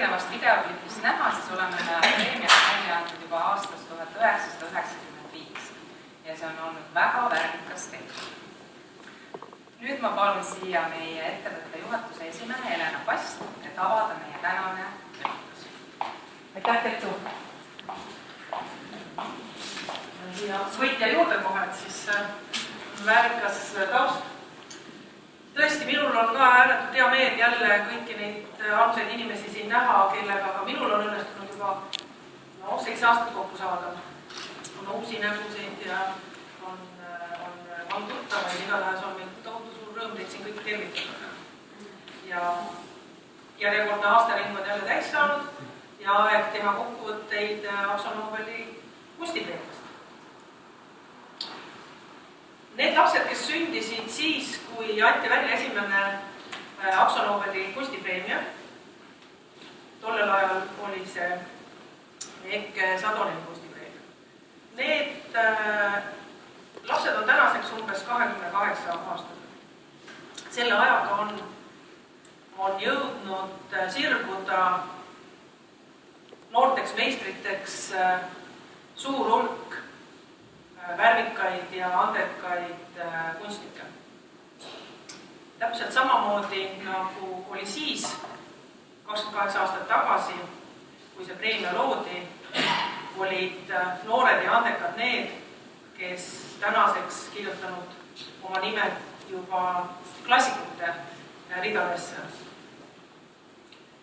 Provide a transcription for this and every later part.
erinevast videoklipist näha, siis oleme preemiat välja andnud juba aastast 1995 ja see on olnud väga värvikas tegu. Nüüd ma palun siia meie ettevõtte juhatuse esimehe Helena Past, et avada meie tänane üritus. Aitäh, Ketu! Ja võitja juurde kohe, et siis väärikas taust. Tõesti, minul on ka ääretult hea meel jälle kõiki neid armsaid inimesi siin näha, kellega ka minul on õnnestunud juba 7 aastat kokku saada. On uusi nägusid ja on tuttavaid, igatahes on meil tohutu suur rõõm teid siin kõik tervitada. Ja järjekordne aastaring on jälle täis saanud ja aeg teha kokkuvõtteid Akzo Nobeli kunstipreemiast. Need lapsed, kes sündisid siis, kui anti välja esimene Akzo Nobeli kunstipreemia, tollel ajal oli see Eke Sadolini kunstipreemia. Need lapsed on tänaseks umbes 28 aastat. Selle ajaga on jõudnud sirguda noorteks meistriteks suur hulk värvikaid ja andekaid kunstnikke. Täpselt samamoodi nagu oli siis 28 aastat tagasi, kui see preemia loodi, olid noored ja andekad need, kes tänaseks kirjutanud oma nimed juba klassikute ridadesse.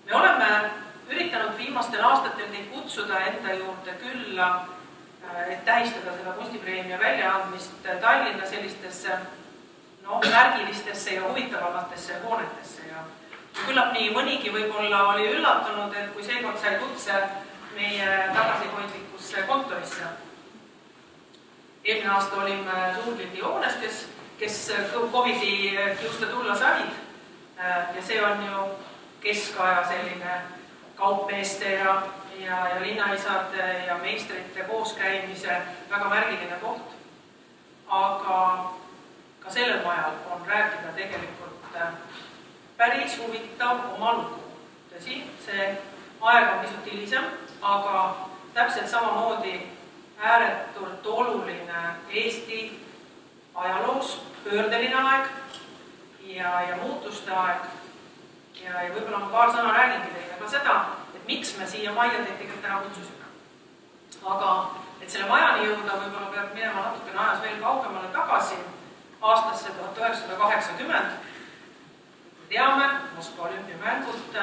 Me oleme üritanud viimastel aastatel teid kutsuda enda juurde külla, et tähistada seda kunstipreemia väljaandmist Tallinna sellistesse märgilistesse ja huvitavamatesse hoonetesse. Ja küllap nii mõnigi võib-olla oli üllatunud, et kui seekord sai kutse meie tagasihoidlikusse kontorisse. Eelmine aasta olime Suurpildi hoones, kes COVID-i just tulla said. Ja see on ju keskaja selline kaupmeeste ja linnaisade ja meistrite kooskäimise väga märgiline koht. Aga ka sellel majal on rääkida tegelikult päris huvitav oma lugu. Tõsi, see aeg on pisut hilisem, aga täpselt samamoodi ääretult oluline Eesti ajaloos pöördeline aeg ja muutuste aeg. Ja võib-olla ma paar sõna räägingi teile ka seda, et miks me siia majja tegelikult täna kutsusime. Aga et selle majani jõuda võib-olla peab minema natukene ajas veel kaugemale tagasi aastasse 1980. Teame, Moskva olümpiamängud,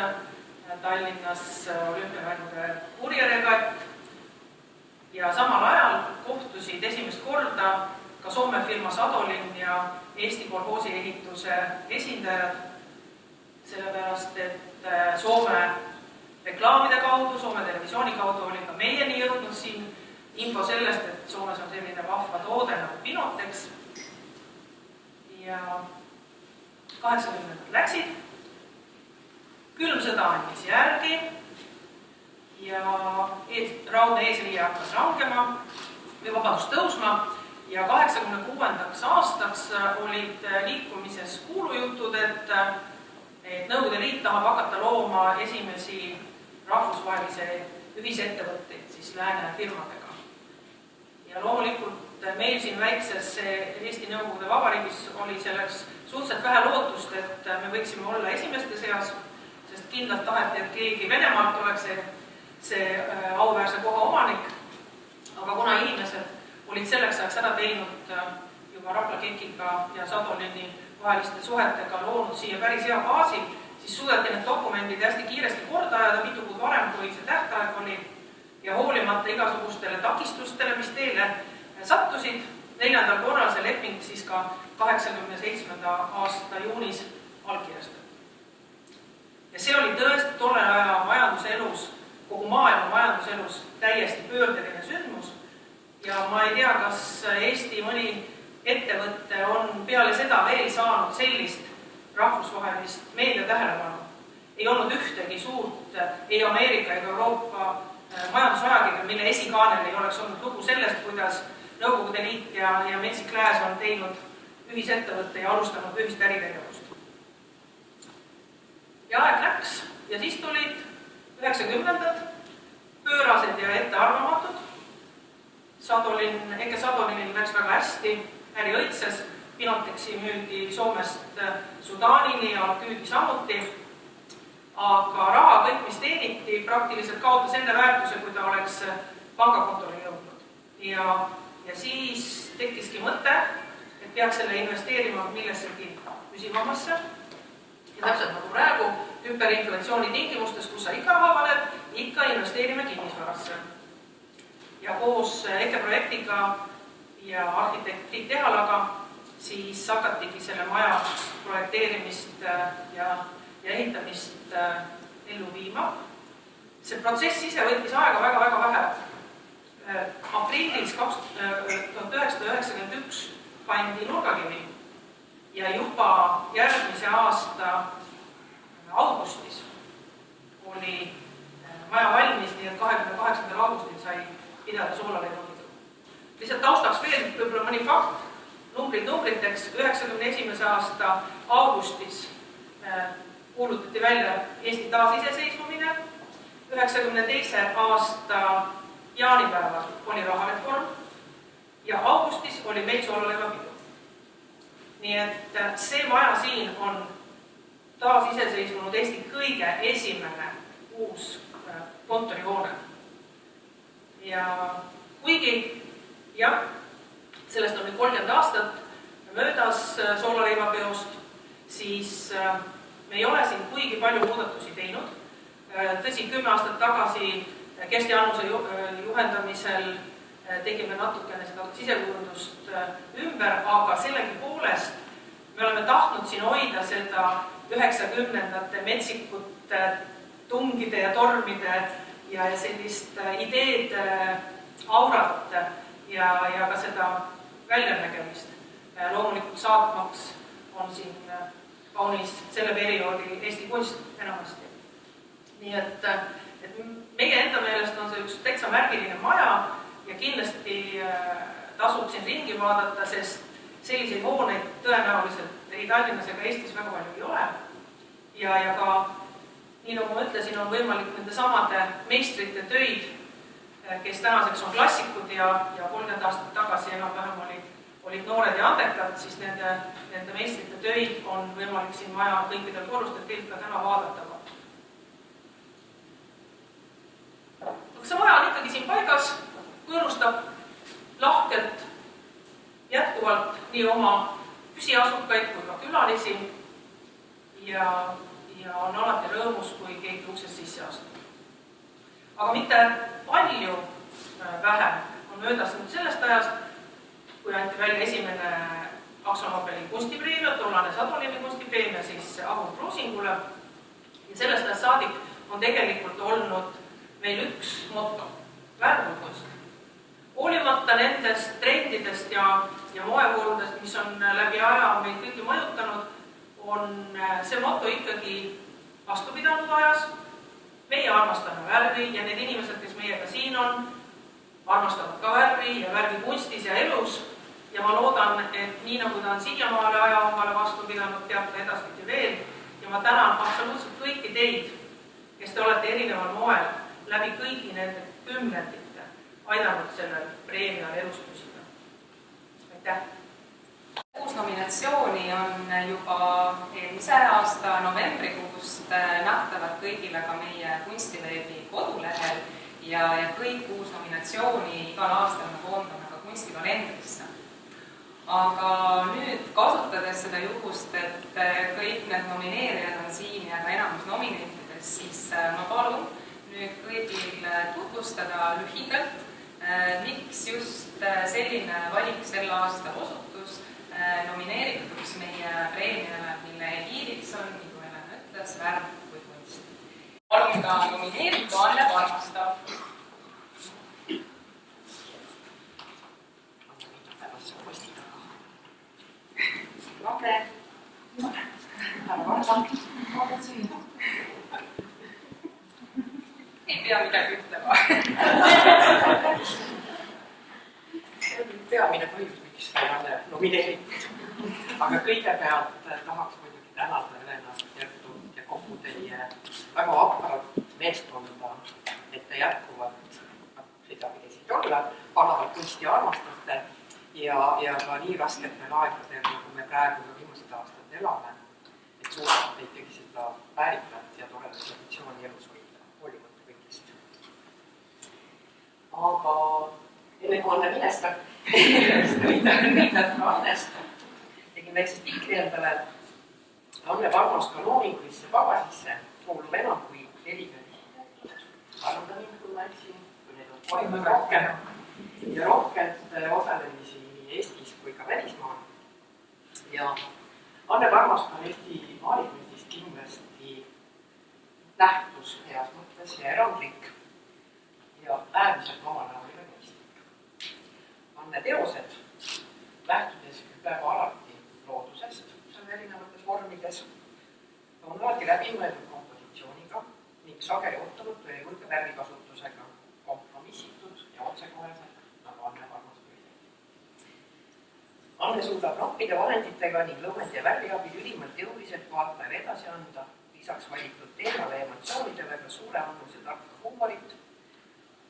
Tallinnas olümpiamängude purjeregatt ja samal ajal kohtusid esimest korda ka Soome firma Sadolin ja Eesti kolhoosi ehituse esindajad, sellepärast, et Soome reklaamide kaudu, Soome televisiooni kaudu oli ka meieni jõudnud siin info sellest, et Soomes on selline vahva toode nagu Pinotex. Ja 80-ndad läksid, külm sõda andis järgi ja raudne eesriie hakkas tõusma ja 86. aastaks olid liikumises kuulujutud, et Nõukogude Liit tahab hakata looma esimesi rahvusvahelise ühisettevõtteid siis lääne firmadega. Ja loomulikult meil siin väikses Eesti Nõukogude Vabariigis oli selleks suhteliselt vähe lootust, et me võiksime olla esimeste seas, sest kindlalt taheti, et keegi Venemaalt oleks see auväärse koha omanik. Aga kuna inimesed olid selleks ajaks ära teinud juba Rapla Kekiga ja Sadolini vaheliste suhetega loonud siia päris hea baasi, siis suudeti need dokumendid hästi kiiresti korda ajada mitu kuud varem, kui see tähtaeg oli. Ja hoolimata igasugustele takistustele, mis teile sattusid, 4. korral see leping siis ka 87. aasta juunis allkirjastati. Ja see oli tõesti tollel aja majanduselus, kogu maailma majanduselus täiesti pöördeline sündmus. Ja ma ei tea, kas Eesti mõni ettevõtte on peale seda veel saanud sellist rahvusvahelist meedia tähelepanu. Ei olnud ühtegi suurt, ei Ameerika ega Euroopa majandusajakirja, mille esikaanel ei oleks olnud lugu sellest, kuidas Nõukogude Liit ja Metsik Lääs on teinud ühisettevõtte ja alustanud ühist äritegevust. Ja aeg läks ja siis tulid 90-ndad, pöörased ja ettearvamatud. Eke Sadolinil läks väga hästi, äri õitses, Pinotexi müüdi Soomest Sudaanini ja Alküüdi samuti. Aga raha kõik, mis teeniti, praktiliselt kaotas enne väärtuse, kui ta oleks pangakontole jõudnud. Ja siis tekkiski mõte, et peaks selle investeerima millessegi püsivamasse. Ja täpselt nagu praegu, hüperinflatsiooni tingimustes, kus sa ikka raha paned, ikka investeerime kinnisvarasse. Ja koos Eke projektiga ja arhitekt Tiit Tehalaga siis hakatigi selle maja projekteerimist ja ehitamist ellu viima. See protsess ise võttis aega väga-väga vähe. Aprillis 1991 pandi nurgakivi ja juba järgmise aasta augustis oli maja valmis, nii et 28. augustil sai pidada soolaleivapidu. Lihtsalt taustaks veel võib-olla mõni fakt, numbriteks 91. aasta augustis kuulutati välja Eesti taasiseseisvumine, 92. aasta jaanipäeval oli rahareform ja augustis oli meil soolaleivapidu. Nii et see maja siin on taasiseseisvunud Eesti kõige esimene uus kontorihoone. Ja kuigi, jah, sellest on nüüd 30 aastat möödas soolaleivapeost, siis me ei ole siin kuigi palju muudatusi teinud. Tõsi, 10 aastat tagasi Kersti Annuse juhendamisel tegime natukene seda sisekujundust ümber, aga sellegi poolest me oleme tahtnud siin hoida seda 90-ndate metsikut tungide ja tormide ja sellist ideed aurat ja ka seda väljanägemist. Loomulikult saatmaks on siin kaunis selle perioodi Eesti kunst enamasti. Nii et meie enda meelest on see üks täitsa märgiline maja ja kindlasti tasub siin ringi vaadata, sest selliseid hooneid tõenäoliselt ei Tallinnas ega Eestis väga palju ei ole. Ja ka, nii nagu ma ütlesin, on võimalik nende samade meistrite töid, kes tänaseks on klassikud ja 30 aastat tagasi enam-vähem olid noored ja andekad, siis nende meistrite töid on võimalik siin maja kõikidel korrustel teilt ka täna vaadatava. Aga see maja on ikkagi siin paigas, kõõrustab lahkelt jätkuvalt nii oma püsiasukaid kui ka külalisi ja on alati rõõmus, kui keegi uksest sisse astub. Aga mitte palju vähem on möödas nüüd sellest ajast, kui anti välja esimene Akso Nobeli kunstipreemia, tollane Sadolini kunstipreemia siis Ahur Kruusingule. Ja sellest ajast saadik on tegelikult olnud meil üks moto, väärtuskunst. Hoolimata nendest trendidest ja moevooludest, mis on läbi aja meid kõiki mõjutanud, on see moto ikkagi vastu pidanud ajas. Meie armastame värvi ja need inimesed, kes meiega siin on, armastavad ka värvi ja värvi kunstis ja elus. Ja ma loodan, et nii nagu ta on siiamaale aja omale vastu pidanud, teab ta edaspidi veel. Ja ma tänan absoluutselt kõiki teid, kes te olete erineval moel läbi kõigi nende kümnendite aidanud sellel preemial elus püsida. Aitäh! Uus nominatsiooni on juba eelmise aasta novembrikuust nähtavad kõigile ka meie kunstiveebi kodulehel ja kõik uus nominatsiooni igal aastal me koondame ka kunstikalendrisse. Aga nüüd kasutades seda juhust, et kõik need nomineerijad on siin ja ka enamus nominentides, siis ma palun nüüd kõigil tutvustada lühidalt, miks just selline valik sel aastal osutus nomineerituks meie preemiale, mille egiidiks on, nagu Helen ütles, värv kui kunst. Palun ka nomineeritu Anne Parmastav. Ei pea midagi ütlema. See on peamine põhjus, miks ta ei ole nomineeritud. Aga kõigepealt tahaks muidugi tänada Helena Järtu ja kogu teie väga vaprad meeskonda, et te jätkuvalt sedapidesid olla, palavalt kunsti armastate ja ka nii rasketel aegadel, nagu me praegu ja viimased aastad elame, et suudate ikkagi seda väärikat ja toredat traditsiooni elus hoida, hoolimata kõigist. Aga enne kui Anne minestab, Annest, tegin väikse spikri endale Anne Parmas kanooningulisse pagasisse kuulub enam kui 40. Arvuda mind, kui ma eksin, kui need on kohe rohkem ja rohkelt osalemisi nii Eestis kui ka välismaal. Ja Anne Parmas on Eesti maalikunstist kindlasti nähtus heas mõttes ja erandlik ja äärmiselt omanäoline kunstnik. Anne teosed, lähtudes peaaegu alati loodusest, see on erinevates vormides, on alati läbimõeldud kompositsiooniga ning sageli ootamatu ja julge värvikasutusega, kompromissitud ja otsekoheselt, nagu Anne Parmas tuli. Anne suudab nappide vahenditega ning lõumendi ja värviabil ülimalt jõuliselt vaatajaile edasi anda, lisaks valitud teemale ja emotsioonidele ka suure annuse tarka huumorit,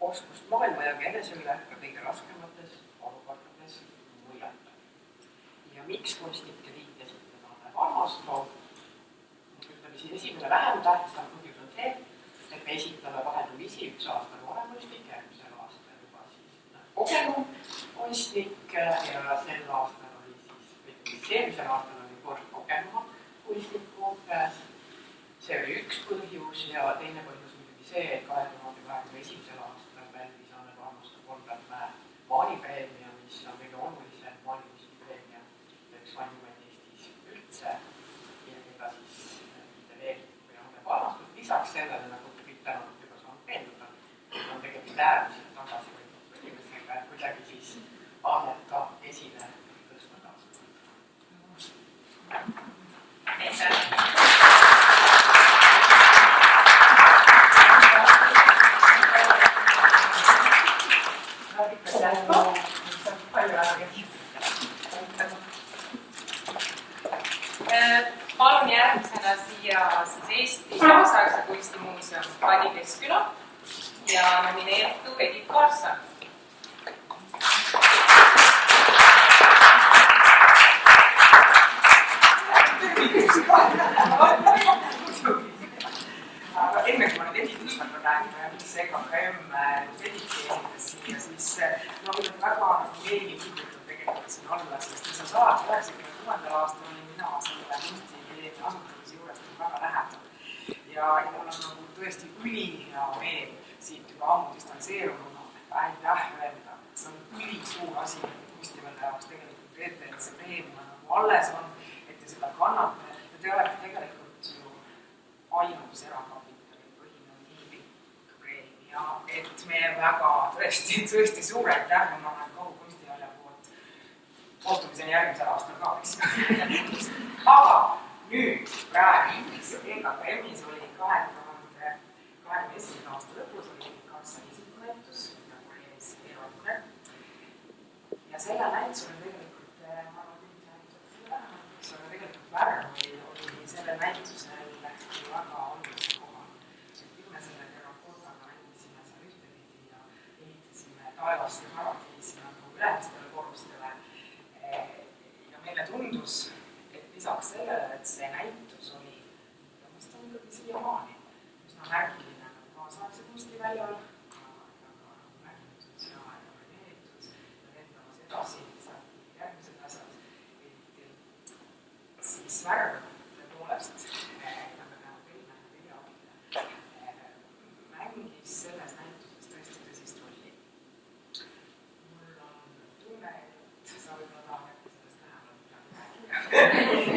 oskust maailma ja enese üle ka kõige raskemates olukordades muljata. Ja miks kunstnike liit esitada Anne Parmas? No, ütleme siis esimene vähem tähtsam põhjus on see, et me esitame vaheldumisi üks aasta noorem kunstnik, järgmisel aastal juba siis kogenum kunstnik ja sel aastal oli siis, eelmisel aastal oli kord kogenuma kunstniku käes. See oli üks põhjus ja teine põhjus muidugi see, et 2021. aastal pälvis Anne Parmas Konradmäe maalipreemia, mis on kõige olulisem maalikunstipreemia, üks vanimaid Eestis üldse, millega siis ideeeritud või Anne Parmas. Lisaks sellele, nagu kõik tänanud juba saanud meenuda, on tegemist äärmiselt tagasivõitud inimesega, et kuidagi siis Annet ka esile tõsta taas. Palun järgmisena siia siis Eesti Kaasaegse Kunstimuuseum Kadi Keskküla ja nomineeritud Edith Karlsson. Aga enne kui ma nüüd editustega räägin, mis EKKM editeerides siia, siis ma võin väga meeli kiidetud tegelikult siin olla, sest 1996. aastal olin mina selle kunstiideeni asutamise juures väga lähedal. Ja mul on nagu tõesti ülihea meel siit juba ammu distantseerununa välja öelda. See on ülisuur asi, et kunstivõnne jaoks tegelikult teete, et see preemia nagu alles on, et te seda kannate ja te olete tegelikult ju ainus erakapitali põhine nii pikk preemia, et me väga tõesti suure aitäh, ma olen kogu kunstihalja poolt kohtumiseni järgmisel aastal ka, eks. Aga nüüd praegu EKKM-is oli 2021. aasta lõpus oli Karlssoni isikunäitus, nagu oli ees Eero. Ja selle näitus oli tegelikult, ma arvan, tegelikult Värv oli selle näitusel väga olulise kohal. Kui me selle terrakotaga näitasime seal ühtepidi ja ehitasime taevast ja paradiisi nagu ülemistele korrustele. Ja meile tundus, et lisaks sellele, et see näitus oli, ja vast on ikkagi siiamaani, üsna märgiline kaasaegse kunstiväljal, ja ka märgitud ja veneeritud ja lendamas edasi järgmised asjad, siis Värv tõepoolest, mängis selles näituses tõesti tõsist rolli. Mul on tunne, et sa võib-olla tahad sellest lähemalt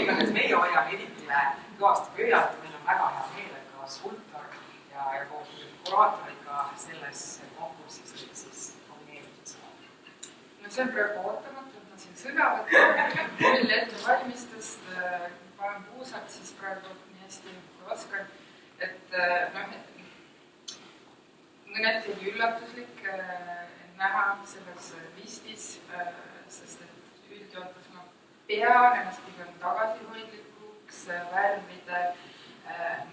igatahes meie hoiame editile kõvasti pöialt, meil on väga hea meel, et ka skulptor ja koos kuraatoriga selles konkursis nüüd siis nomineeritud saab. No see on praegu ootamatu, et ma siin sõna võtan, küll ette valmistust, panen puusalt siis praegu nii hästi kui oskan, et mõneti oli üllatuslik näha selles listis, sest et üldjoontes ma pean ennast pigem tagasihoidlikuks värvide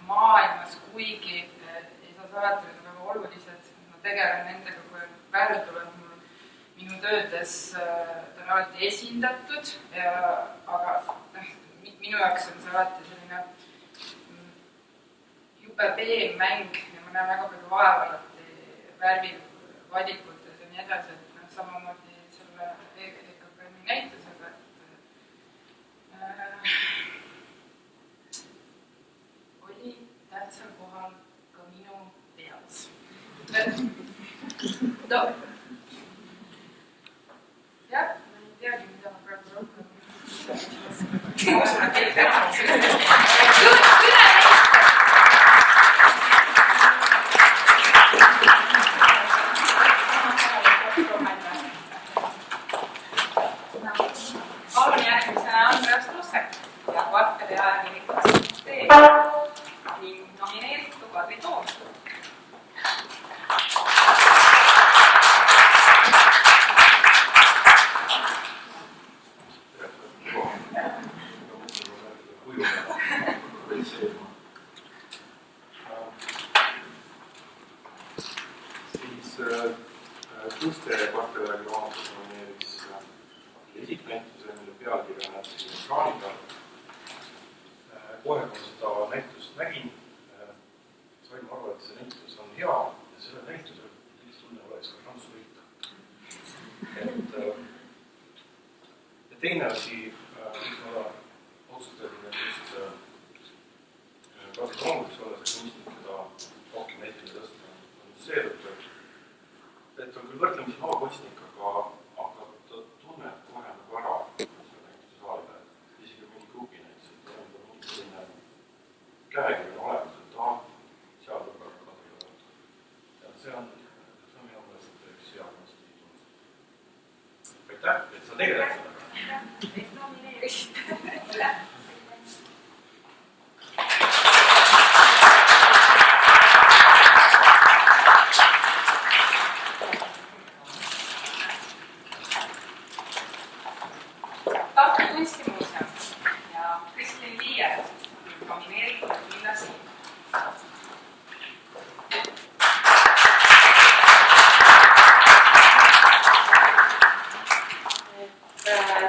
maailmas, kuigi ei saa mõttes ta on alati esindatud, aga minu jaoks on see alati selline jube peen mäng ja ma näen väga palju vaeva alati värvivalikutes ja nii edasi, et samamoodi selle EKKM-i näitusega, et oli tähtsal kohal ka minu peas. No, jah, ma ei teagi, mida ma praegu rohkem. Ma usun, et teil täna on selle Palun järgmisena Andreas Trussek ja kvartali ajakirjanikud teeb ning nomineeritud Kadri Toomsk. Tuste kvartali raamat nomineeris esiknäituse, mille pealkirja näitasin ekraani peal. Kohe, kui seda näitust nägin, sain aru, et see näitus on hea ja selle näitusel tunne oleks ka šanss võita. Ja teine asi, mis ma otsustasin, et just Kadri Toomsk olla see kunstnik, keda rohkem esile tõsta, on seetõttu, et on küll võrdlemisi noor kunstnik, aga ta tunneb kohe nagu ära selle näituse saalile, isegi mingi grupi näitus, et ta on mingi selline käekirjane olemus, et seal võib ka Kadri olla. Ja see on minu meelest üks hea kunsti tunnustus. Aitäh, et sa tegeled sellega. Teist nomineerisid. Tartu Kunstimuuseum ja Kristin Liier nomineeritud Linna Siim.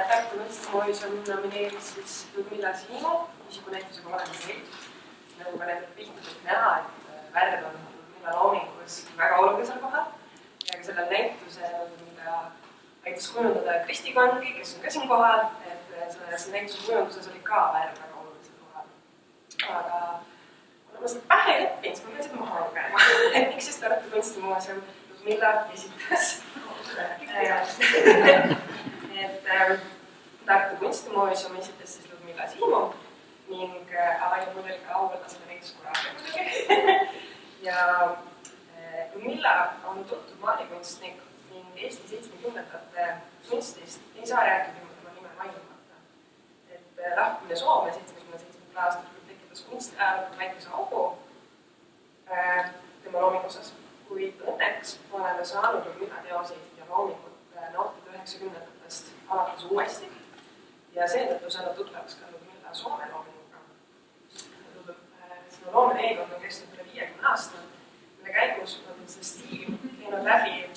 Tartu Kunstimuuseum nomineeris siis Ludmilla Siimu isikunäitusega Oleme Seit. Nagu ka nendelt piltidelt näha, et värv on Ludmilla loomingus väga olulisel kohal ja ka sellel näitusel, mida aitas kujundada Kristi Kangi, kes on ka siin kohal, et selles näituse kujunduses oli ka värv väga olulisel kohal. Aga kuna ma seda pähe ei leppinud, siis ma pean seda maha lugema. Et miks siis Tartu Kunstimuuseum Ludmilla esitas? Et Tartu Kunstimuuseum esitas siis Ludmilla Siimu ning avaid mul oli ka auvalda selle näituskorraga. Ja Ludmilla on tuntud maalikunstnik ning Eesti 70-ndate kunstist ei saa rääkida tema nime mainimata. Et lahkumine Soome 77 aastal tekitas kunstiajalood väikese augu tema loomingusas, kuid õnneks oleme saanud Ludmilla teoseid ja loomingut nautida 90-ndatest alates uuesti ja seetõttu saanud tuttavaks ka Ludmilla Soome loominguga. Sinu loometeekond on kestnud üle 50 aasta, mille käigus on see stiil teinud läbi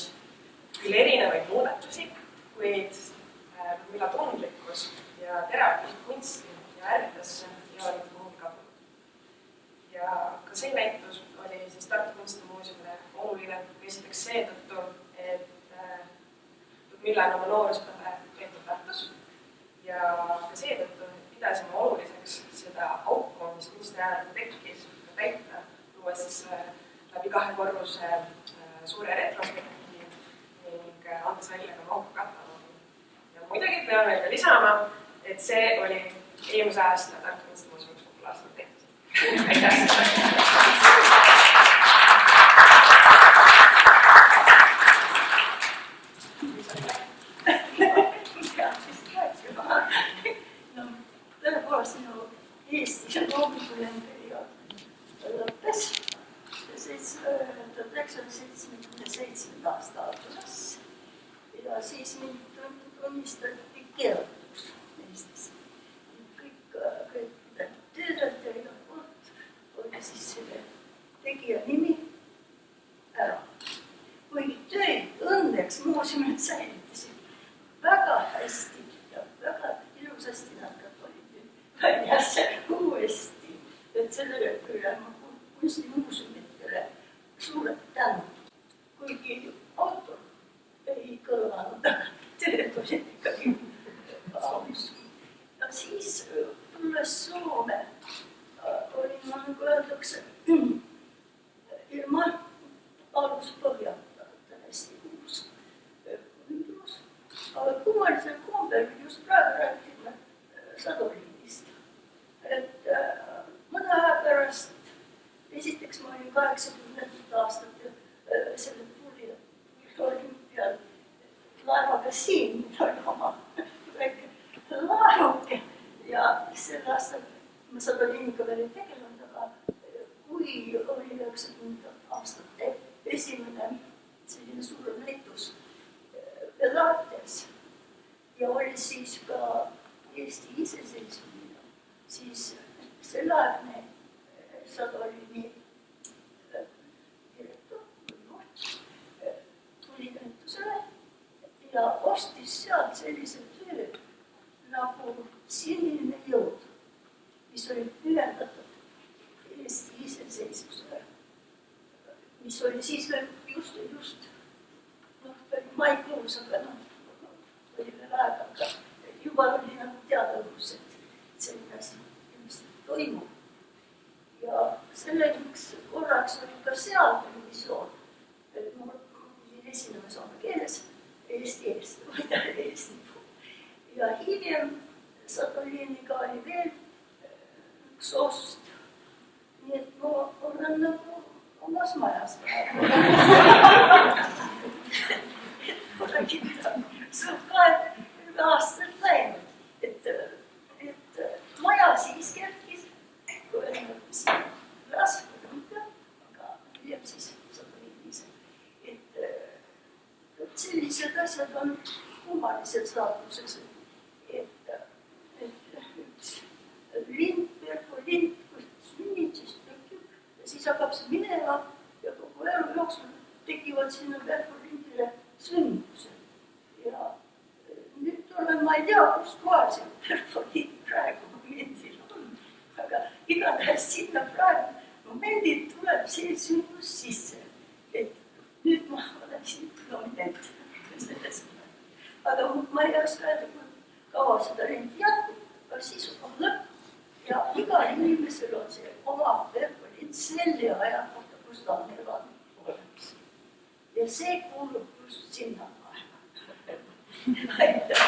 küll erinevaid muudatusi, kuid Ludmilla tundlikkus ja terav kunsti ja ärvidesse ei ole mitte kuhugi kadunud. Ja ka see näitus oli siis Tartu Kunstimuuseumile oluline esiteks seetõttu, et Ludmilla on oma nooruspõlve veetnud Tartus ja ka seetõttu pidasime oluliseks seda auku, mis kunstiajalogu tekkis, täita, luues siis läbi 2 korruse suure retrospektiivi ning andes välja ka mahuka kataloogi. Ja muidugi peame veel ka lisama, et see oli eelmise aasta Tartu Kunstimuuseumi populaarselt tehtud. Aitäh! Tõepoolest minu Eesti loominguline periood lõppes 1977. aasta alguses ja siis mind tunnistati keelatuks Eestis. Kõik tööd ja igalt poolt oli siis selle tegija nimi ära. Kuigi töid õnneks muuseumid säilitasid, muuseumidele suured tänud. Kuigi autor ei kõlanud, need olid ikkagi aus. Ja siis tulles Soome olin ma, nagu öeldakse, ilma aluspõhjata täiesti uus ündrus. Aga kummalisel kombel just praegu räägime Sadoliinist. Et mõne aja pärast, esiteks ma olin 80 aastat selle tuli olümpial laevaga siin, mida oli oma väike laevuke ja selle aastal ma Sadoliiniga veel ei tegelenud, aga kui oli 90 aastate esimene selline suur näitus Belatias ja oli siis ka Eesti iseseisvumine, siis selleaegne Sadoliini direktor tuli näitusele ja ostis sealt sellise töö nagu Sinine jõud, mis oli pühendatud Eesti iseseisvusele, mis oli siis veel just maikuus, aga oli veel aega, aga juba oli nagu teadavus, et selline asi toimub. Ja selleks korraks oli ka seal televisioon, et mul pidin esinema soome keeles, Eesti eest, võida Eesti puhul. Ja hiljem Sadoliiniga oli veel üks ost, nii et ma olen nagu omas majas olegi saab 20 aastat läinud, et maja siis kerkis, kui enne siin Rasvõrõmpia, aga hiljem siis Sadoliinis. Et sellised asjad on kummalised saatuses, et üks lind, perfolint, kus sünnid, siis tekib ja siis hakkab see minema ja kogu elu jooksul tekivad sinna perfolindile sündmused. Ja nüüd olen, ma ei tea, kus kohal see perfolint praegu momendil on, aga igatahes sinna praegu momendil tuleb see sündmus sisse, et nüüd ma oleksin prominent selles. Aga ma ei oska öelda, kui kaua seda rendi jätkub, aga siis on lõpp ja igal inimesel on see oma perfolint selle aja kohta, kus ta on elanud olemas. Ja see kuulub just sinna aega. Aitäh!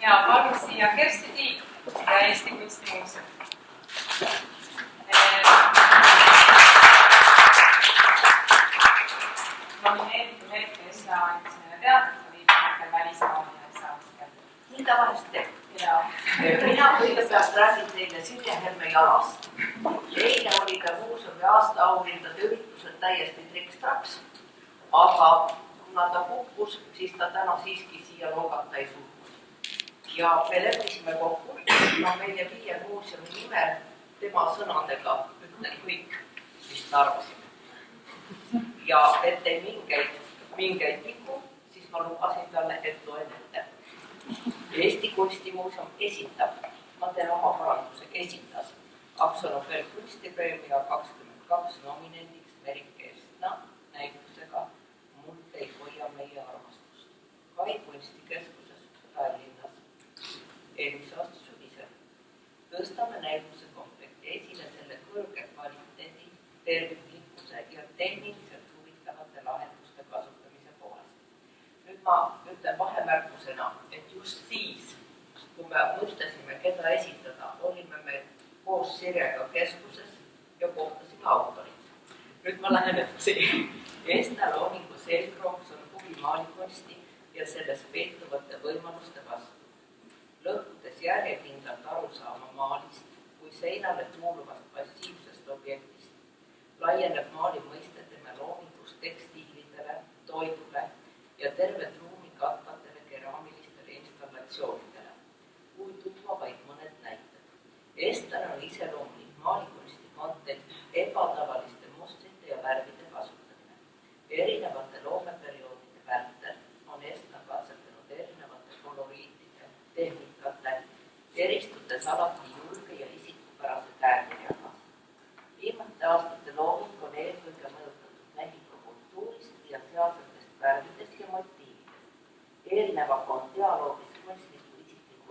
Ja palun siia Kersti Tiik ja Eesti Kunstimuuseum. Nomineeritud hetke andis meile teada, et viimane välismaalaine saab. Nii tavaliselt teeb. Ja Mina kõigepealt räägin teile Sirje Helme jalast. Eile oli ka muuseumi aastaauhindade üritused täiesti trikstraks, aga kuna ta kukkus, siis ta täna siiski siia loogata ei suutnud. Ja me leppisime kokku, meie 5 muuseumi nimel tema sõnadega ütlen kõik, mis me arvasime. Ja et ei mingeid vigu, siis ma lubasin talle, et loen ette. Eesti Kunstimuuseum esitab, ma teen oma paranduse, esitas Aksionobel kunstipreemia 22 nominendiks Merike Estna näitusega Muld ei hoia meie armastust. Kai kunstikeskuses Tallinnas. Eelmise aasta sügisel tõstame näituse komplekti esile selle kõrge kvaliteedi, terviklikkuse ja tehniliselt huvitavate lahenduste kasutamise poolest. Nüüd ma ütlen vahemärkusena, et just siis, kui me mõtlesime, keda esitada, olime me koos Sirjega keskuses ja kohtasime autorit. Nüüd ma lähen edasi. Estna loomingu selgrooks on huvi maalikunsti ja selles peetuvate võimaluste vastu. Lõhkudes järjekindlalt aru saama maalist kui seinale kuuluvast passiivsest objektist, laieneb maali mõiste tema loomingust tekstiilidele, toidule ja tervet ruumi katvatele keraamilistele installatsioonidele, kui tuua vaid mõned näited. Estna on iseloomulik viimaste aastate looming on eelkõige mõjutatud Mehhiko kultuurist ja sealsetest värvidest ja motiividest. Eelnevaga on dialoogis kunstniku isikliku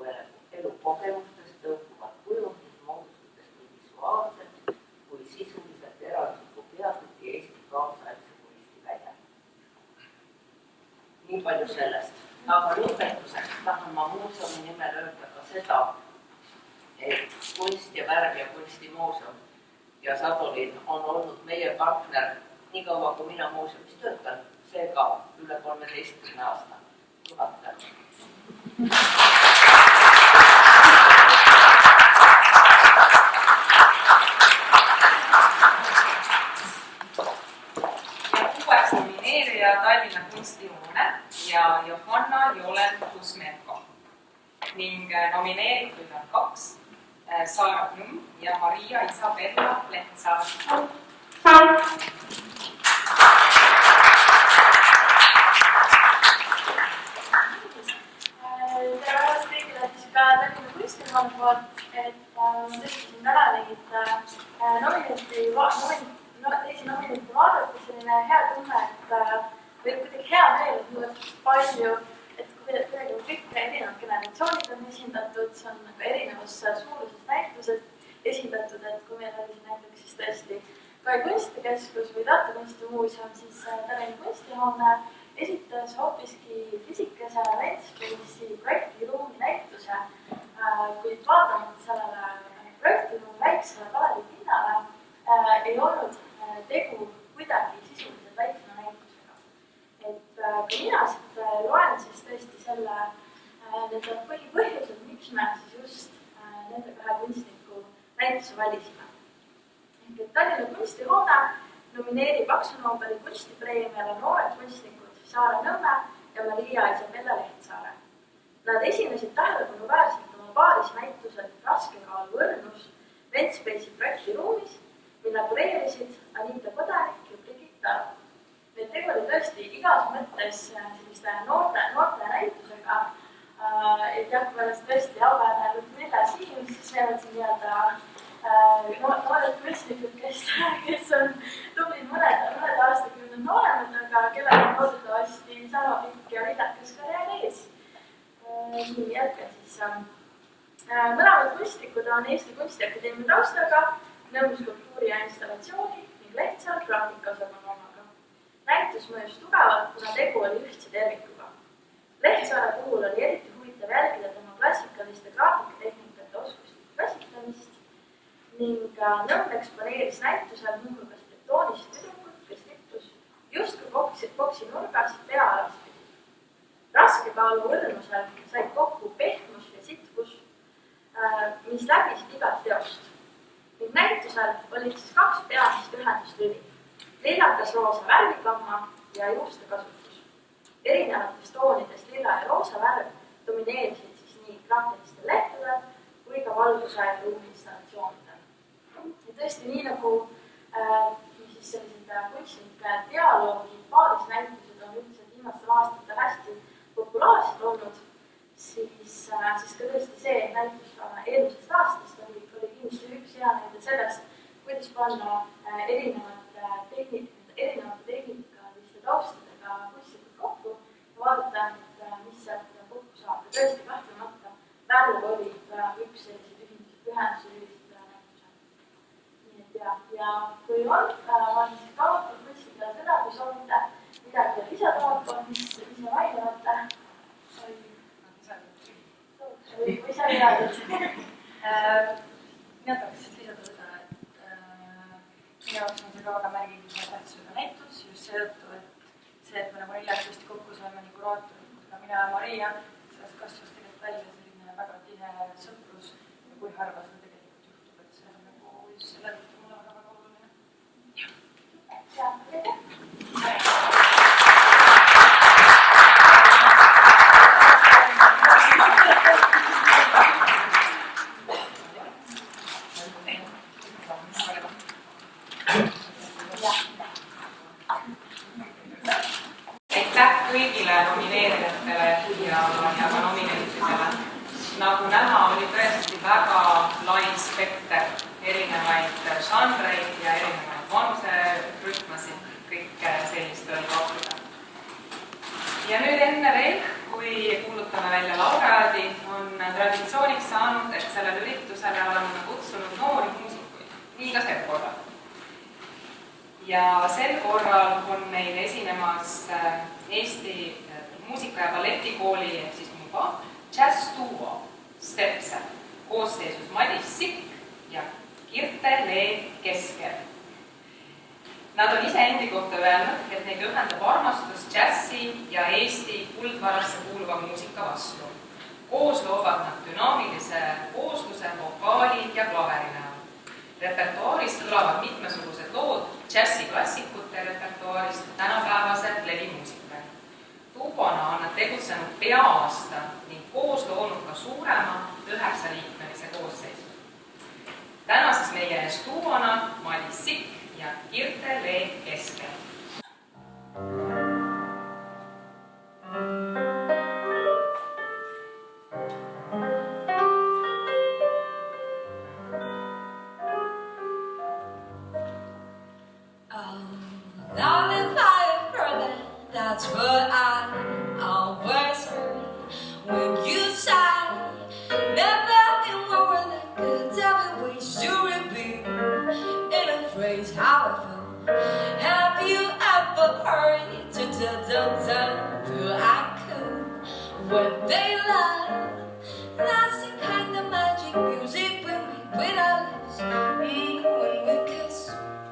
elu kogemustest tõukuvad kujundid, moodustades nii visuaalselt kui sisuliselt eraldusliku peatüki Eesti kaasaegse kunstiväljal. Nii palju sellest. Aga lõpetuseks tahan ma muuseumi nimel öelda ka seda, et Kunst ja värv ja kunstimuuseum ja Sadolin on olnud meie partner nii kaua, kui mina muuseumis töötan, seega üle 13 aasta. Juhataja. Uueks nomineerija Tallinna kunstihoone ja Johanna Jolen-Kusmenko ning nomineeritud on 2, Saara Nõmm ja Maria Isabella Lehtsaar. Tere päevast kõigile siis ka Tallinna kunstihoone poolt, et tõstsin täna neid teisi nominente vaadates selline hea tunne, või kuidagi hea meel, et mul on palju, et kuidagi kõik erinevad generatsioonid on esindatud, see on nagu erinevas suuruses näitused esindatud, et kui meil oli näiteks siis tõesti Kai Kunstikeskus või Tartu Kunstimuuseum, siis Tallinna kunstihoone esitas hoopiski fisikese Ventspilsi projektiruumi näituse, kuid vaatamata sellele projektiruumi väiksele palevipinnale ei olnud tegu kuidagi sisuliselt väiksema näitusega. Et kui mina siit loen, siis tõesti need põhipõhjused, miks me siis just nende 2 kunstniku näituse valisime. Ehk et Tallinna kunstihoone nomineerib Aksu Nobeli kunstipreemiale noored kunstnikud Saara Nõmme ja Maria Isabella Lehtsaare. Nad esinesid tähelepanuväärselt oma paaris näitusel Raskekaalu õrnus Ventspilsi projektiruumis, mille kureerisid Anita Kodanik ja Brigitte Aro. Need tegu oli tõesti igas mõttes selliste noorte näitusega. Et jah, kui ennast tõesti Auväärne Ludmilla Siim, siis nevad siin noored kunstnikud, kes on tublid mõned aastakümned nooremad, aga kellel on loodetavasti sama pikk ja viljakas karjäär ees. Nii jätkan siis. Mõlemad kunstnikud on Eesti Kunstiakadeemia taustaga, Nõmme skulptuuri ja installatsiooni ning Lehtsaar graafikaosakonna omaga. Näitus mõjus tugevalt, kuna tegu oli ühtse tervikuga. Lehtsaare puhul oli eriti huvitav jälgida tema klassikaliste graafikatehnikate oskuslikku käsitlemist ning Nõmm eksponeeris näitusel muuhulgas betoonist tüdrukut, kes liptus justkui boksi nurgas pea alaspidi. Raskekaalu õrnusel said kokku pehmus ja sitvus, mis läbisid igat teost. Ning näitusel olid siis 2 peamist ühenduslüli, lillakas roosa värvikamma ja juuste kasutus. Erinevatest toonidest lilla ja roosa värv domineerisid siis nii graafilistel lehtedel kui ka valguse ruumiinstallatsioonidel. Ja tõesti nii nagu siis sellised kunstnike dialoogi paaris näitused on üldiselt viimastel aastatel hästi populaarsed olnud, siis ka tõesti see näitus eelmisest aastast oli kindlasti üks hea näide sellest, kuidas panna erinevate tehnikaliste taustadega kunstnikud kokku ja vaadata, mis sealt kokku saab. Ja tõesti kahtlemata värv oli üks selliseid ühenduslülist näituse. Nii et ja kui on, ma siis kaotan kunstnikele seda, kui soovite midagi lisada, mis vaidavate või sa ei räägid. Mina tahaks lisada seda, et minu jaoks on see ka väga märgilise tähtsusega näitus, just seetõttu, et me nagu neljaks tõesti kokku saime nii kuraatorikud, aga mina ja Maria, sellest kasvas tegelikult välja selline väga tihe sõprus ja kui harva seda tegelikult juhtub, et see on nagu just selle tõttu mulle väga oluline. Aitäh kõigile nomineerijatele ja ka nominentidele. Nagu näha, oli tõesti väga lai žanreid ja erinevaid vanuserühmasid, kõike sellist oli pakkuda. Ja nüüd enne veel, kui kuulutame välja laureaadi, on traditsiooniks saanud, et sellele üritusele oleme kutsunud noori muusikuid, nii ka sel korral. Ja sel korral on meil esinemas Eesti muusika- ja balletikooli ehk siis MUBA džäss-duo Stepsel koosseisus Madis Sikk ja Kirte-Lee Keskel. Nad on ise endi kohta öelnud, et neid ühendab armastus džässi ja Eesti kuldvarasse kuuluva muusika vastu. Koos loovad nad dünaamilise koosluse vokaali ja klaveri näol. Repertuaaris kõlavad mitmesugused lood džässiklassikute repertuaarist tänapäevase levimuusikani. Duona on nad tegutsenud pea aasta ning koos loonud ka suurema 9-liikmelise koosseisu. Tänases meie ees duona Madis Sikk ja Kirte-Lee Keskel. That's what I always heard when you sigh. Never in my world I could tell me ways to reveal in a phrase how I feel. Have you ever heard it? Feel I could when they lie. That's the kind of magic music when we with our lips, when we kiss.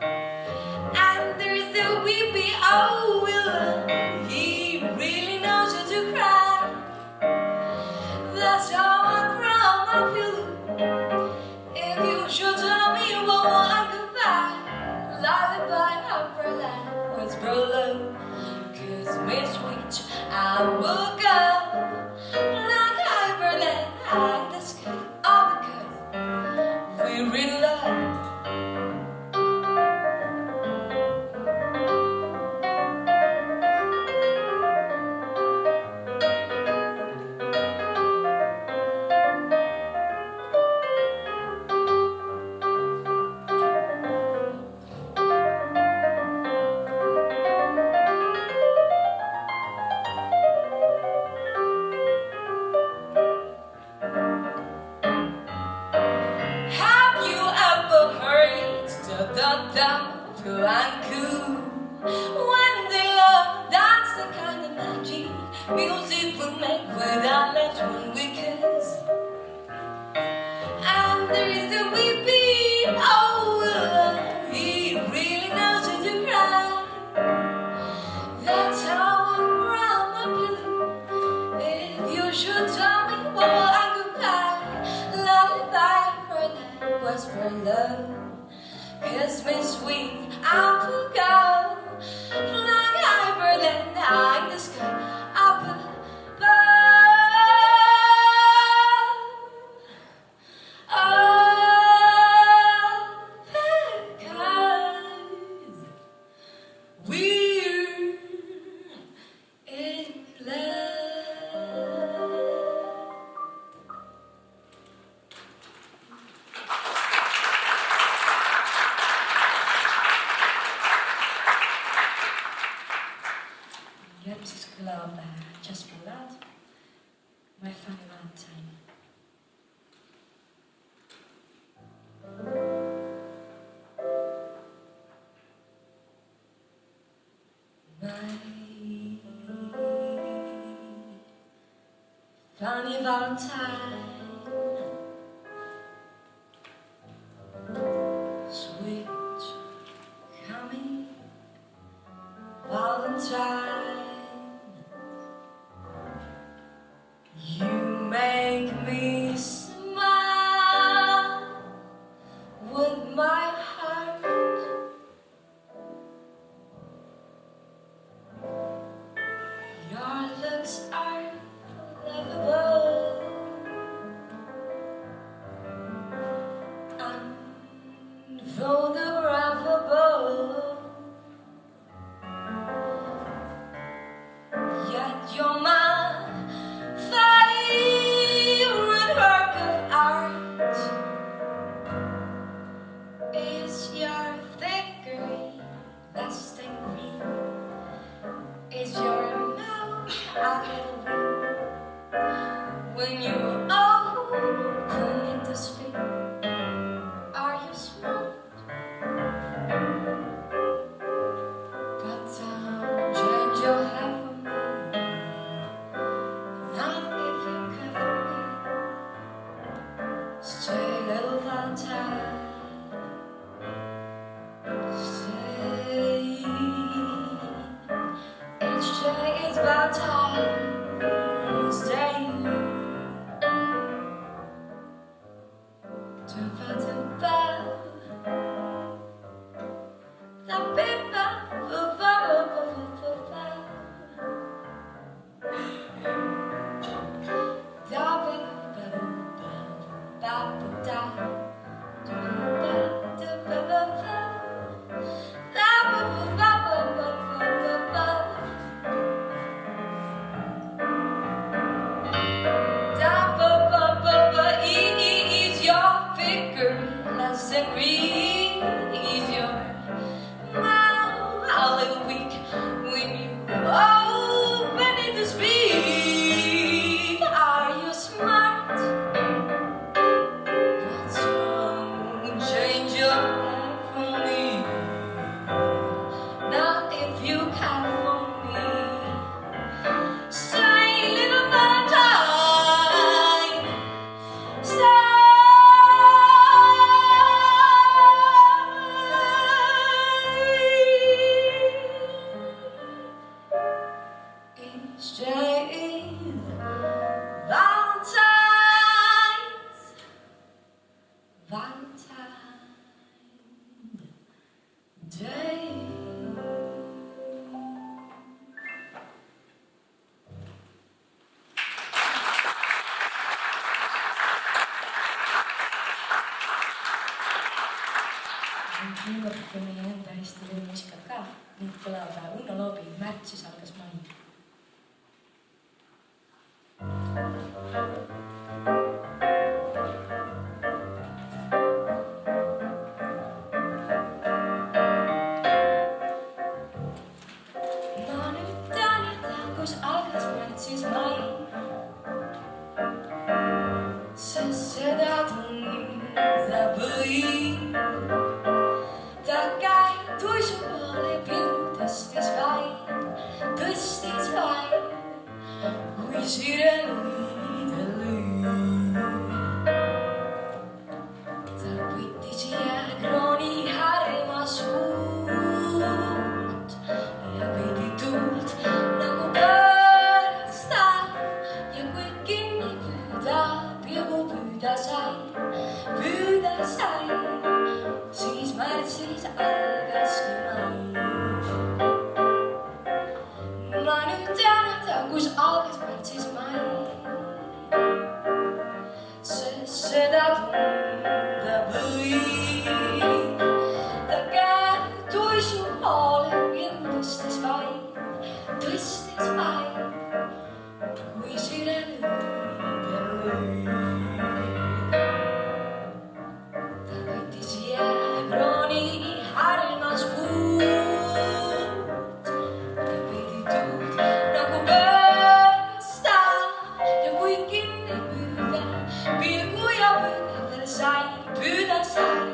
And there's the weepy oh will. He really knows how to cry. That's how I cry my pillow. If you should tell me what I could buy, lullaby umbrella, whisper love, kiss me sweet, I will go like Iberland at the sky, all because we're in love. Feel I'm cool when they love. That's the kind of magic music we make with our lips when we kiss. And there is a weepy oh he really knows how to cry. That's how I cry my pillow. If you should tell me what I could buy, lullaby for that whisper love. Kiss me sweet, I will go like Iberland, high in the sky, up above. Oh, because we're in love. Hjälpskt glad just for that. My funny Valentine. My funny Valentine. Sweet coming Valentine. You make me smile with my heart. Your looks are lovable, unphotographable. niimoodi meie enda Eesti muusikat ka. Nüüd kõlab Uno Loobi Märtsis algas mai. Ma nüüd tean jätta, kus algas Märtsis mai. Sest seda tunda võib. Ta käib tuisu poole pilgu tõstis vaid, kui sireliide lõi. Ta võttis jääkrooni härmas puud ja veidi tuult nagu pöörasta ja kui kinni pilgu püüda sai, siis märtsis algaski mai. Ma nüüd tean, kus algas märtsis mai, sest seda tunda võib. Ta käib tuisu poole pilgu tõstis vaid, kui sireliide lõi. Ta võttis jääkrooni härmas puud ja veidi tuult nagu pöörasta ja kui kinni pilgu ja püüda sai,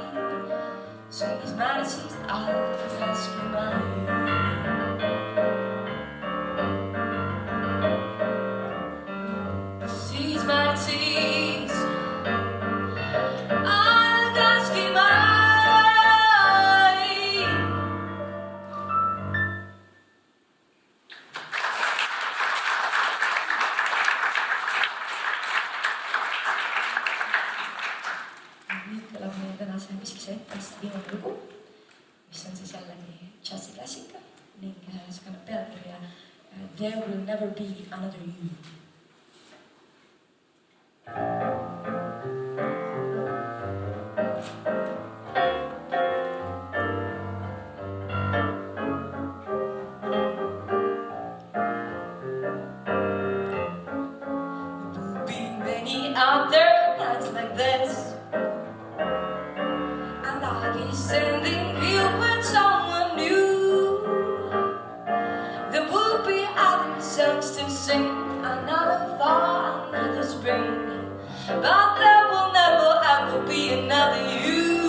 siis märtsis algaski mai. Siis märtsis algaski mai. Nüüd kõlab meie tänase Miskise ettest viimane lugu, mis on siis jällegi džässiklassika ning see kannab pealkirja There will never be another you. Out there, nights like this, and I'll be sending you with someone new. There will be other songs to sing, another fall, another spring, but there will never ever be another you.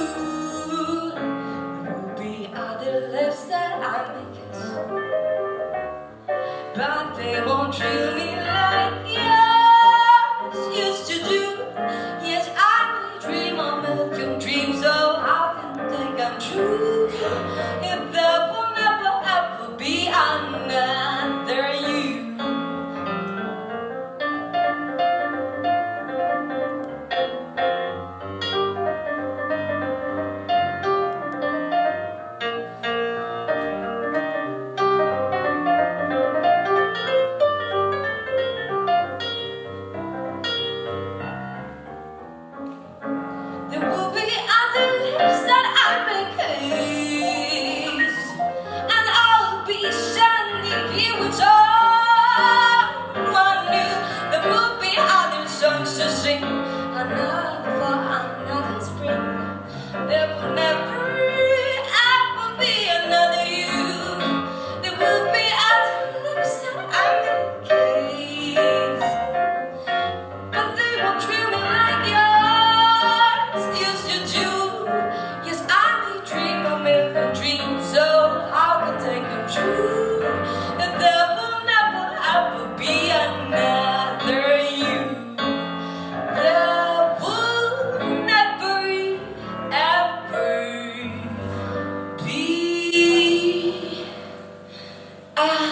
There will be other lips that I may kiss, but they won't thrill me like used to do. Yes, I may dream of milk dreams, so how can they come true if there will never ever be another you? There will be other lips that I may kiss, and I'll be standing here with someone new. There will be other songs to sing, another fall, another spring. There will never ever be another you. There will be other lips that I may kiss, but they won't thrill me like yours used to do. Yes, I may dream a million dreams, so how can they come true if there will never ever be another you? There will never ever be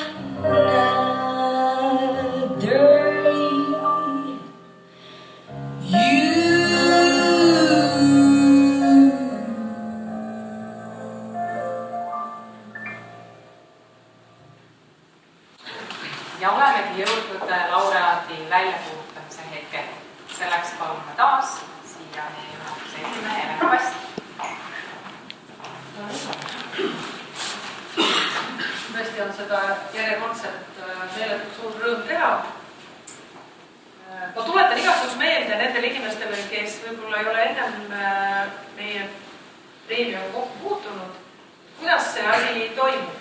another ja olemegi jõudnud laureaadi väljakuulutamise hetkel. Selleks palume taas siia meie juhatuse esimehe Helen Past. Tõesti on seda järjekordselt meeletult suur rõõm teha. Ma tuletan igasugus meelde nendele inimestele, kes võib-olla ei ole ennem meie preemiaga kokku puutunud, kuidas see asi toimub.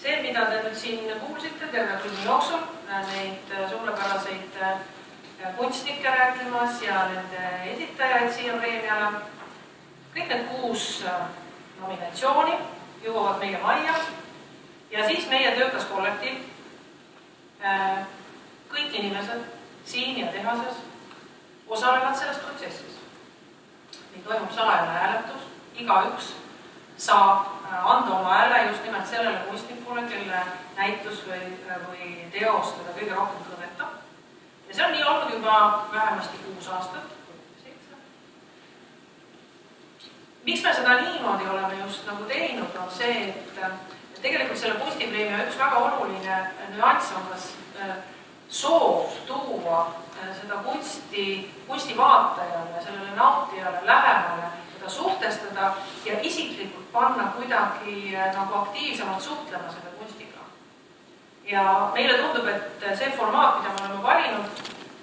See, mida te nüüd siin kuulsite terve tunni jooksul, neid suurepäraseid kunstnikke rääkimas ja nende esitajaid siia preemiale, kõik need 6 nominatsiooni jõuavad meie majja ja siis meie töökas kollektiiv, kõik inimesed siin ja tehases osalevad selles protsessis. Nii toimub salajane hääletus, igaüks saab anda oma hääle just nimelt sellele kunstnikule, kelle näitus või teos teda kõige rohkem kõnetab. Ja see on nii olnud juba vähemasti 6 aastat. Miks me seda niimoodi oleme just nagu teinud, on see, et tegelikult selle kunstipreemia üks väga oluline nüanss on kas soov tuua seda kunsti vaatajale, sellele nautijale lähemale, seda suhtestada ja isiklikult panna kuidagi nagu aktiivsemalt suhtlema selle kunstiga. Ja meile tundub, et see formaat, mida me oleme valinud,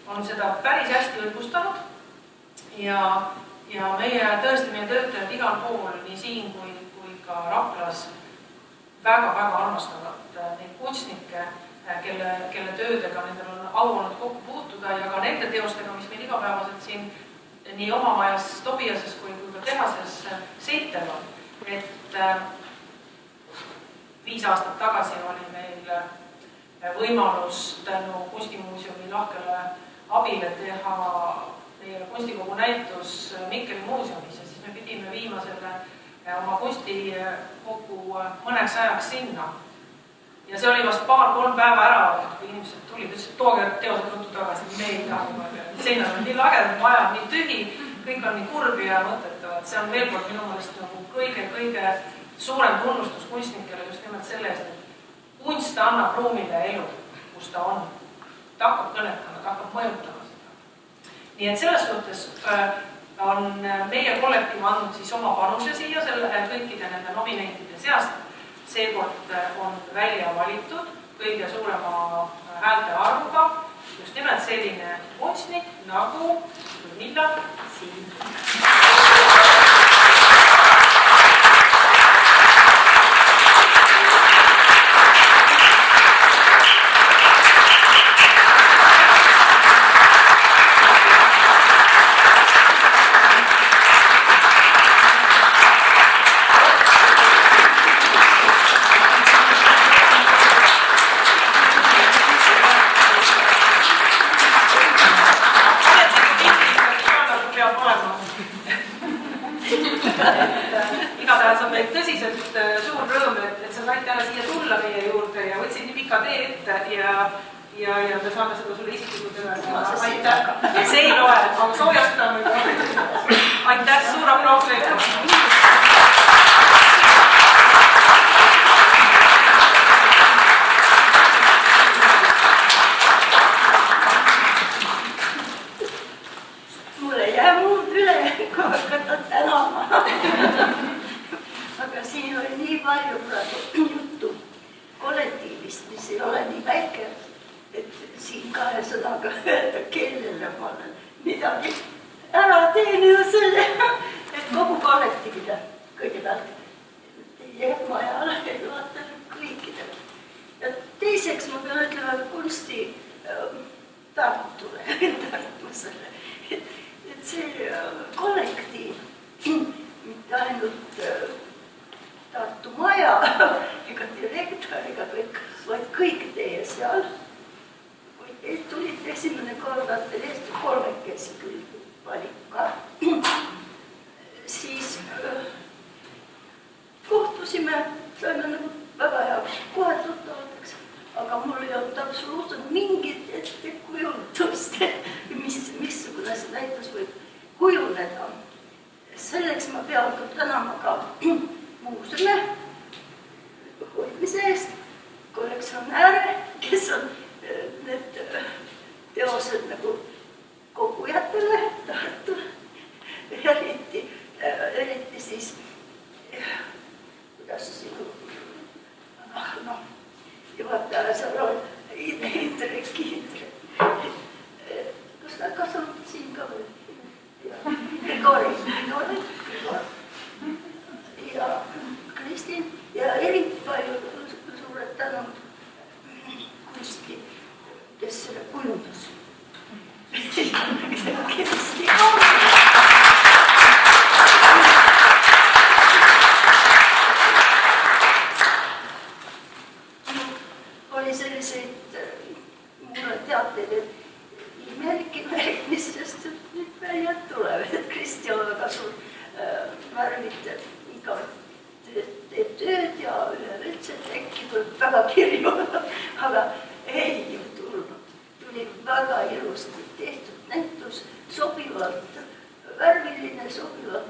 on seda päris hästi õigustanud ja meie töötajad igal pool, nii siin kui ka Raplas, väga-väga armastavad neid kunstnikke, kelle töödega nendel on au olnud kokku puutuda ja ka nende teostega, mis meil igapäevaselt siin nii oma majas Tobiases kui ka tehases seitlevad. Et 5 aastat tagasi oli meil võimalus tänu Kunstimuuseumi lahkele abile teha meie kunstikogu näitus Mikkeli muuseumis ja siis me pidime viima selle oma kunstikogu mõneks ajaks sinna. Ja see oli vast 2-3 päeva ära, kui inimesed tulid, ütlesid, tooge teosed ruttu tagasi, me ei taha. Seinad on nii lagedad, maja on nii tühi, kõik on nii kurbi ja mõttetu. See on veel kord minu mõelest nagu kõige suurem tunnustus kunstnikele just nimelt selle eest, et kunst annab ruumile elu, kus ta on. Ta hakkab kõnetama, ta hakkab mõjutama seda. Nii et selles suhtes on meie kollektiiv andnud siis oma panuse siia kõikide nende nominentide seast. Seekord on välja valitud kõige suurema häälte arvuga just nimelt selline kunstnik nagu Ludmilla siin. Igatahes on meil tõsiselt suur rõõm, et sa said täna siia tulla meie juurde ja võtsid nii pika tee ette ja me saame seda sulle isiklikult öelda. Aitäh! See ei loe, aga soojastame. Aitäh, suur aplaus veel! Aga siin oli nii palju praegu juttu kollektiivist, mis ei ole nii väike, et siin 2 sõnaga öelda, kellele ma olen midagi ära teeninud selle, et kogu kollektiivile kõigepealt teie majale ja juhatajale kõikidele. Ja teiseks ma pean ütlema kunsti Tartusele, et see kollektiiv, mitte ainult Tartu maja ega direktor ega kõik, vaid kõik teie seal. Kui teist tulid esimene kord, teil Eesti 3 küll valika, siis kohtusime, saime nagu väga heaks kohe tuttavateks, aga mul ei olnud absoluutselt mingit ettekujutust, missugune see näitus võib kujuneda. Selleks ma pean tänama ka muuseumi hoidmise eest, kollektsionääre, kes on need teosed nagu kogujatele Tartu, eriti siis tuleb väga kirju, aga ei tulnud. Tuli väga ilusti tehtud näitus, sobivalt värviline, sobivalt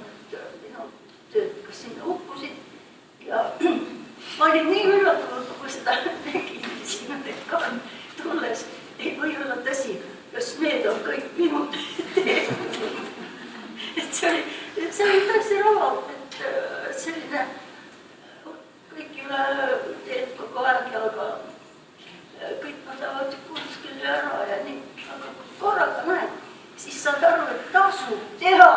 minu tööd, kas sinna uppusid ja ma olin nii üllatunud, kui seda nägin sinna ekraani tulles. Ei või olla tõsi, kas need on kõik minu teed. Et see oli tõesti raam, et selline kõik ei ole teed kogu aeg, aga kõik nadavad kuskil ära ja nii. Aga korraga näed, siis saad aru, et tasub teha.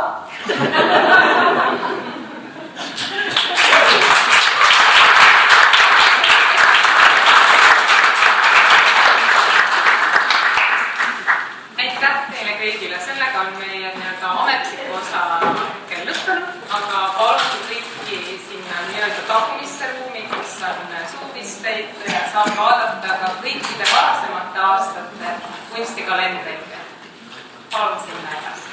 Kõigile. Sellega on meie ametlik osa hetkel lõppenud, aga palun kõiki sinna tagumisse ruumi, kus on suupisteid ja saab vaadata ka kõikide varasemate aastate kunstikalendreid. Palun sinna edasi.